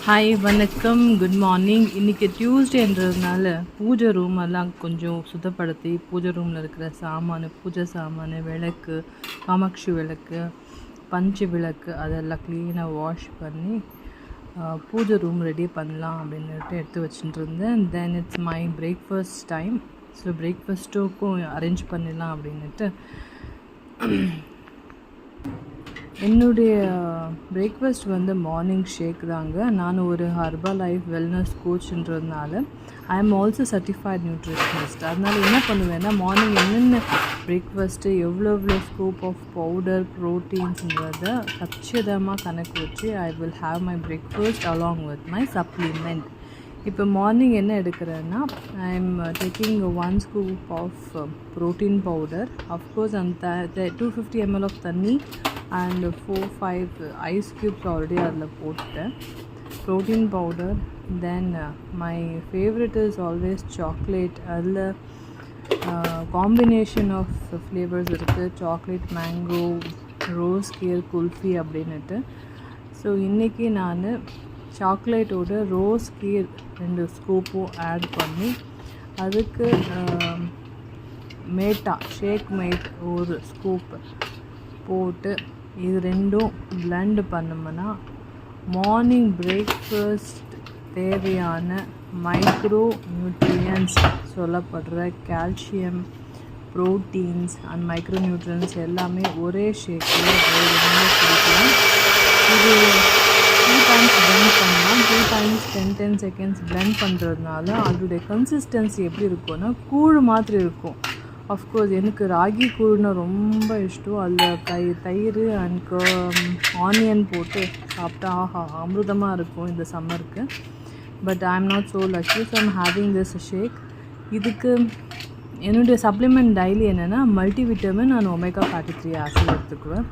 Hi வணக்கம், good morning. இன்றைக்கி டியூஸ்டேன்றதுனால பூஜை ரூம் எல்லாம் கொஞ்சம் சுத்தப்படுத்தி பூஜை ரூமில் இருக்கிற சாமான், பூஜை சாமான், விளக்கு, காமாட்சி விளக்கு, பஞ்சு விளக்கு அதெல்லாம் க்ளீனாக வாஷ் பண்ணி பூஜை ரூம் ரெடி பண்ணலாம் அப்படின்னுட்டு எடுத்து வச்சுட்டு இருந்தேன். Then it's my breakfast time. So பிரேக்ஃபாஸ்ட்டுக்கும் அரேஞ்ச் பண்ணிடலாம் அப்படின்னுட்டு என்னுடைய பிரேக்ஃபாஸ்ட் மார்னிங் ஷேக் தாங்க. நான் ஒரு ஹர்பல் லைஃப் வெல்னஸ் கோச்ன்றதுனால I am also certified nutritionist. அதனால் என்ன பண்ணுவேன்னா, மார்னிங் என்னென்ன பிரேக்ஃபாஸ்ட்டு எவ்வளோ ஸ்கூப் ஆஃப் பவுடர் ப்ரோட்டீன்ஸுங்கிறத கச்சிதமாக கணக்கு வச்சு I will have my breakfast along with my supplement. இப்போ மார்னிங் என்ன எடுக்கிறேன்னா, I am taking 1 scoop of protein powder. Of course அந்த 250 ml ஆஃப் தண்ணி அண்ட் 4-5 ஐஸ் க்யூப்ஸ் ஆல்ரெடி அதில் போட்டுட்டேன். Protein powder. Then my favourite is always chocolate. அதில் combination of flavours இருக்குது, chocolate, mango, rose kheer, kulfi அப்படின்னுட்டு. ஸோ இன்றைக்கி நான் சாக்லேட்டோட ரோஸ் கீர் 2 ஸ்கூப்பும் ஆட் பண்ணி, அதுக்கு மேட்டா ஷேக் மேட் 1 ஸ்கூப் போட்டு இது ரெண்டும் பிளெண்ட் பண்ணோம்னா மார்னிங் பிரேக்ஃபாஸ்ட் தேவையான மைக்ரோ நியூட்ரியன்ஸ் சொல்லப்படுற calcium, proteins and micro nutrients எல்லாமே ஒரே ஷேக்கில் கொடுக்கலாம். இது 2 times பிளெண்ட் பண்ணலாம். 2 times 10 seconds பிளெண்ட் பண்ணுறதுனால அதோடைய கன்சிஸ்டன்சி எப்படி இருக்கும்னா கூழ் மாதிரி இருக்கும். அஃப்கோர்ஸ் எனக்கு ராகி கூழ்னா ரொம்ப இஷ்டம். அதில் தயிர் அண்ட் ஆனியன் போட்டு சாப்பிட்டா அமிர்தமாக இருக்கும் இந்த சம்மருக்கு. But I am not so lucky, so I'm having this shake. இதுக்கு என்னுடைய சப்ளிமெண்ட் டெய்லி என்னென்னா multivitamin and omega fatty 3 acid எடுத்துக்குவேன்.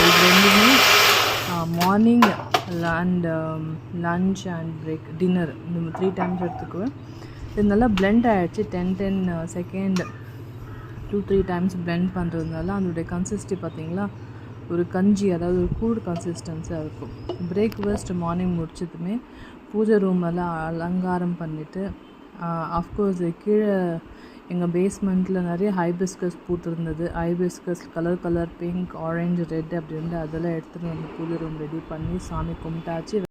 இது ரெண்டுமே morning and lunch and break, dinner இந்த 3 times எடுத்துக்குவேன். இது நல்லா பிளெண்ட் ஆகிடுச்சு. 10 செகண்ட் 2-3 times பிளெண்ட் பண்ணுறதுனால அதனுடைய கன்சிஸ்டி பார்த்திங்களா, ஒரு கஞ்சி, அதாவது ஒரு கூழ் கன்சிஸ்டன்ஸாக இருக்கும். பிரேக்ஃபாஸ்ட் மார்னிங் முடிச்சதுமே பூஜை ரூமெல்லாம் அலங்காரம் பண்ணிவிட்டு, அஃப்கோர்ஸ் கீழே எங்கள் பேஸ்மெண்ட்டில் நிறைய ஹைபிஸ்கஸ் பூத்திருந்தது. Hibiscus colour pink, orange, red அப்படின்ட்டு அதெல்லாம் எடுத்துகிட்டு வந்து பூஜை ரூம் ரெடி பண்ணி சாமி கும்பிட்டாச்சு.